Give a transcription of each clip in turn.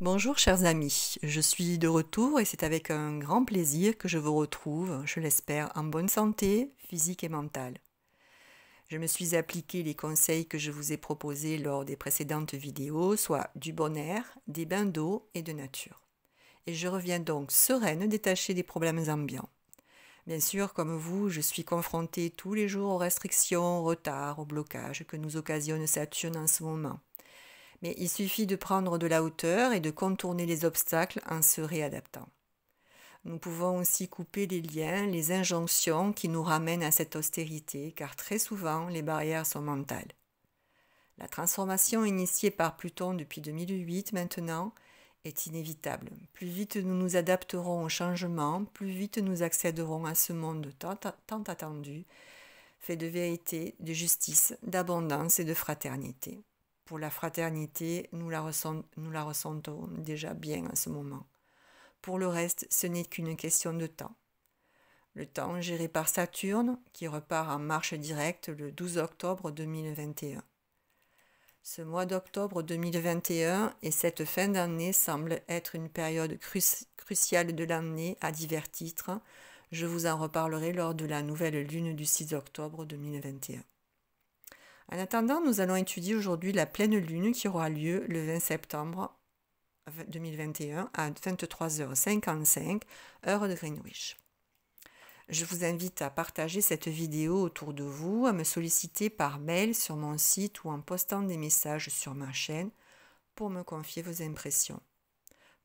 Bonjour chers amis, je suis de retour et c'est avec un grand plaisir que je vous retrouve, je l'espère, en bonne santé physique et mentale. Je me suis appliqué les conseils que je vous ai proposés lors des précédentes vidéos, soit du bon air, des bains d'eau et de nature. Et je reviens donc sereine, détachée des problèmes ambiants. Bien sûr, comme vous, je suis confrontée tous les jours aux restrictions, aux retards, aux blocages que nous occasionne Saturne en ce moment. Mais il suffit de prendre de la hauteur et de contourner les obstacles en se réadaptant. Nous pouvons aussi couper les liens, les injonctions qui nous ramènent à cette austérité, car très souvent les barrières sont mentales. La transformation initiée par Pluton depuis 2008 maintenant est inévitable. Plus vite nous nous adapterons au changement, plus vite nous accéderons à ce monde tant attendu, fait de vérité, de justice, d'abondance et de fraternité. Pour la fraternité, nous la ressentons déjà bien en ce moment. Pour le reste, ce n'est qu'une question de temps. Le temps géré par Saturne, qui repart en marche directe le 12 octobre 2021. Ce mois d'octobre 2021 et cette fin d'année semblent être une période cruciale de l'année à divers titres. Je vous en reparlerai lors de la nouvelle lune du 6 octobre 2021. En attendant, nous allons étudier aujourd'hui la pleine lune qui aura lieu le 20 septembre 2021 à 23h55, heure de Greenwich. Je vous invite à partager cette vidéo autour de vous, à me solliciter par mail sur mon site ou en postant des messages sur ma chaîne pour me confier vos impressions.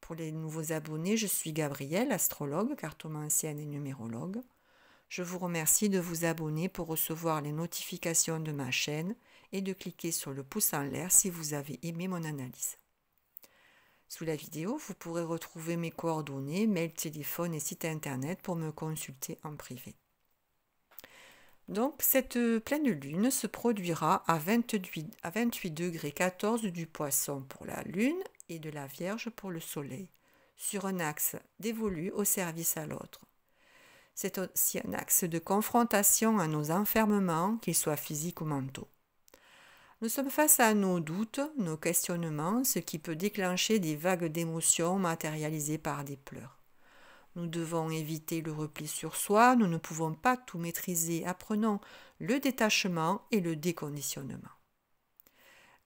Pour les nouveaux abonnés, je suis Gabrielle, astrologue, cartomancienne et numérologue. Je vous remercie de vous abonner pour recevoir les notifications de ma chaîne et de cliquer sur le pouce en l'air si vous avez aimé mon analyse. Sous la vidéo, vous pourrez retrouver mes coordonnées, mail, téléphone et site internet pour me consulter en privé. Donc, cette pleine lune se produira à 28 degrés 14 du Poisson pour la lune et de la Vierge pour le soleil, sur un axe dévolu au service à l'autre. C'est aussi un axe de confrontation à nos enfermements, qu'ils soient physiques ou mentaux. Nous sommes face à nos doutes, nos questionnements, ce qui peut déclencher des vagues d'émotions matérialisées par des pleurs. Nous devons éviter le repli sur soi, nous ne pouvons pas tout maîtriser, apprenons le détachement et le déconditionnement.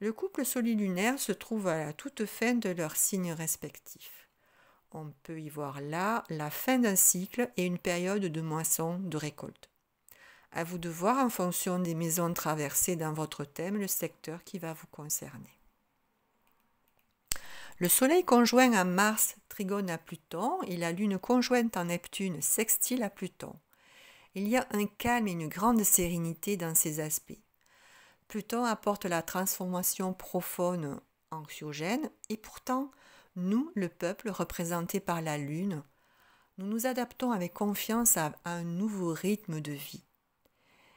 Le couple solilunaire se trouve à la toute fin de leurs signes respectifs. On peut y voir là la fin d'un cycle et une période de moisson, de récolte. À vous de voir en fonction des maisons traversées dans votre thème le secteur qui va vous concerner. Le Soleil conjoint à Mars, trigone à Pluton, et la Lune conjointe en Neptune, sextile à Pluton. Il y a un calme et une grande sérénité dans ces aspects. Pluton apporte la transformation profonde, anxiogène, et pourtant, nous, le peuple représenté par la Lune, nous nous adaptons avec confiance à un nouveau rythme de vie.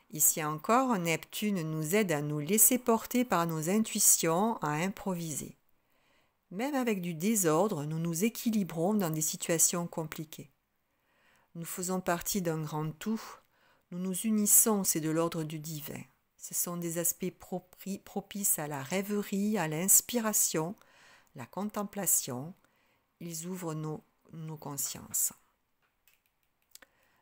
Ici encore, Neptune nous aide à nous laisser porter par nos intuitions, à improviser. Même avec du désordre, nous nous équilibrons dans des situations compliquées. Nous faisons partie d'un grand tout, nous nous unissons, c'est de l'ordre du divin. Ce sont des aspects propices à la rêverie, à l'inspiration, la contemplation. Ils ouvrent nos consciences.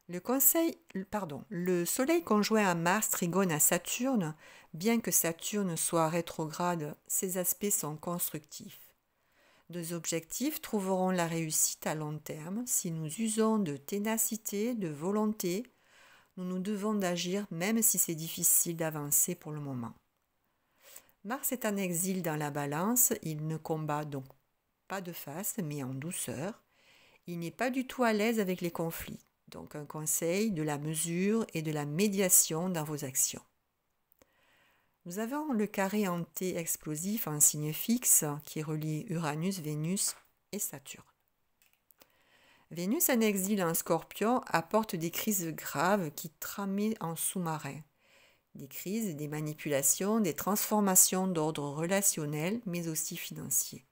Le Soleil conjoint à Mars trigone à Saturne, bien que Saturne soit rétrograde, ces aspects sont constructifs. Deux objectifs trouveront la réussite à long terme si nous usons de ténacité, de volonté. Nous devons d'agir même si c'est difficile d'avancer pour le moment. Mars est en exil dans la Balance, il ne combat donc pas de face mais en douceur. Il n'est pas du tout à l'aise avec les conflits. Donc un conseil de la mesure et de la médiation dans vos actions. Nous avons le carré hanté explosif en signe fixe qui relie Uranus, Vénus et Saturne. Vénus en exil en Scorpion apporte des crises graves qui trament en sous-marin. Des crises, des manipulations, des transformations d'ordre relationnel mais aussi financier.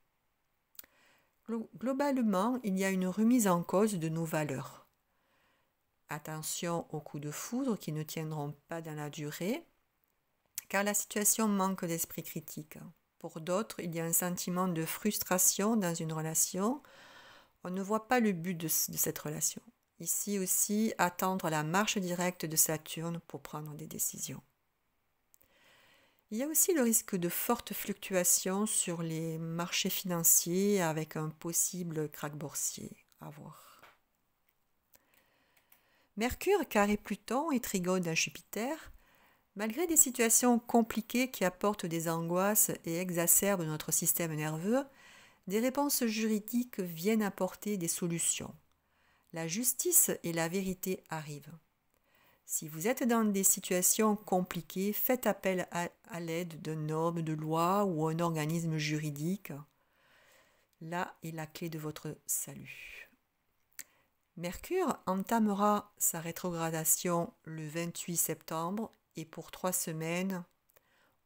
Globalement, il y a une remise en cause de nos valeurs. Attention aux coups de foudre qui ne tiendront pas dans la durée, car la situation manque d'esprit critique. Pour d'autres, il y a un sentiment de frustration dans une relation. On ne voit pas le but de cette relation. Ici aussi, attendre la marche directe de Saturne pour prendre des décisions. Il y a aussi le risque de fortes fluctuations sur les marchés financiers avec un possible krach boursier à voir. Mercure carré Pluton et trigone à Jupiter, malgré des situations compliquées qui apportent des angoisses et exacerbent notre système nerveux, des réponses juridiques viennent apporter des solutions. La justice et la vérité arrivent. Si vous êtes dans des situations compliquées, faites appel à l'aide d'un homme de loi ou un organisme juridique. Là est la clé de votre salut. Mercure entamera sa rétrogradation le 28 septembre et pour 3 semaines,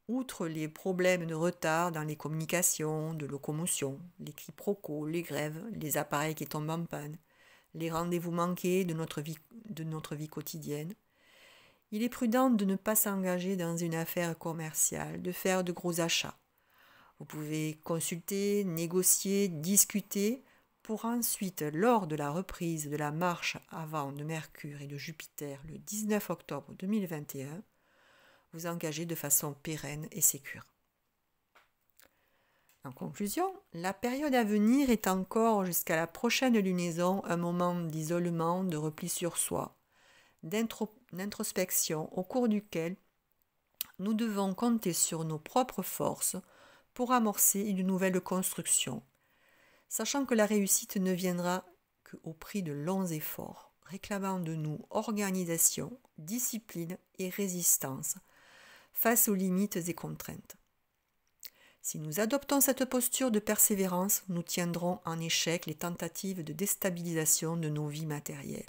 outre les problèmes de retard dans les communications, de locomotion, les quiproquos, les grèves, les appareils qui tombent en panne, les rendez-vous manqués de notre vie quotidienne, il est prudent de ne pas s'engager dans une affaire commerciale, de faire de gros achats. Vous pouvez consulter, négocier, discuter pour ensuite, lors de la reprise de la marche avant de Mercure et de Jupiter le 19 octobre 2021, vous engager de façon pérenne et sécure. En conclusion, la période à venir est encore jusqu'à la prochaine lunaison un moment d'isolement, de repli sur soi, d'introspection au cours duquel nous devons compter sur nos propres forces pour amorcer une nouvelle construction, sachant que la réussite ne viendra qu'au prix de longs efforts, réclamant de nous organisation, discipline et résistance face aux limites et contraintes. Si nous adoptons cette posture de persévérance, nous tiendrons en échec les tentatives de déstabilisation de nos vies matérielles.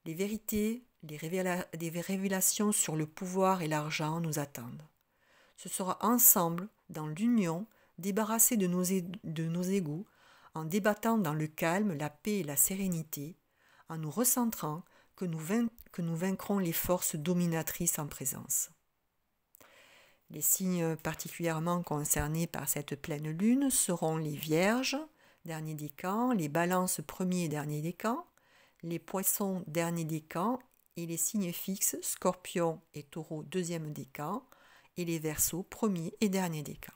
Les vérités, des révélations sur le pouvoir et l'argent nous attendent. Ce sera ensemble, dans l'union, débarrassés de nos égos, en débattant dans le calme, la paix et la sérénité, en nous recentrant que nous vaincrons les forces dominatrices en présence. Les signes particulièrement concernés par cette pleine lune seront les Vierges, dernier décan, les Balances, premier et dernier décan, les Poissons, dernier décan, et les signes fixes, Scorpion et Taureau, deuxième décan, et les Verseaux, premier et dernier décan.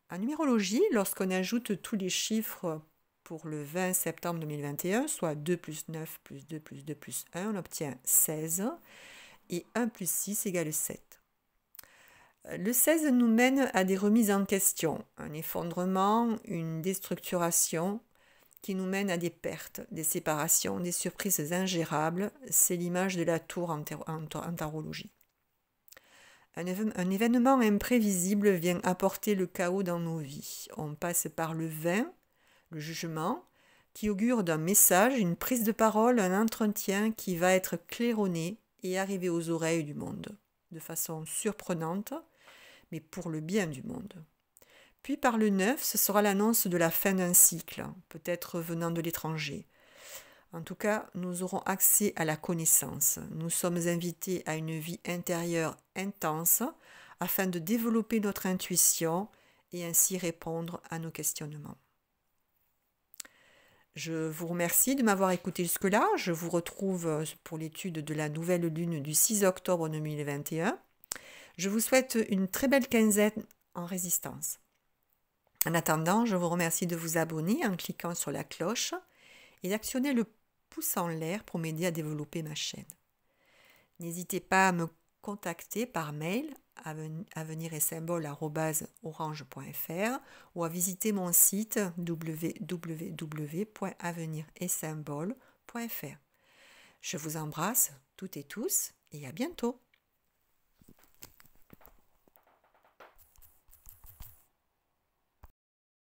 En numérologie, lorsqu'on ajoute tous les chiffres pour le 20 septembre 2021, soit 2 plus 9 plus 2 plus 2 plus 1, on obtient 16, et 1 plus 6 égale 7. Le 16 nous mène à des remises en question, un effondrement, une déstructuration qui nous mène à des pertes, des séparations, des surprises ingérables. C'est l'image de la tour en tarologie. Un événement imprévisible vient apporter le chaos dans nos vies. On passe par le 20, le jugement, qui augure d'un message, une prise de parole, un entretien qui va être claironné et arriver aux oreilles du monde, de façon surprenante, mais pour le bien du monde. Puis par le 9, ce sera l'annonce de la fin d'un cycle, peut-être venant de l'étranger. En tout cas, nous aurons accès à la connaissance. Nous sommes invités à une vie intérieure intense afin de développer notre intuition et ainsi répondre à nos questionnements. Je vous remercie de m'avoir écouté jusque-là. Je vous retrouve pour l'étude de la nouvelle lune du 6 octobre 2021. Je vous souhaite une très belle quinzaine en résistance. En attendant, je vous remercie de vous abonner en cliquant sur la cloche et d'actionner le pouce en l'air pour m'aider à développer ma chaîne. N'hésitez pas à me contacter par mail aveniretsymbole@orange.fr ou à visiter mon site www.aveniretsymbole.fr. Je vous embrasse toutes et tous et à bientôt.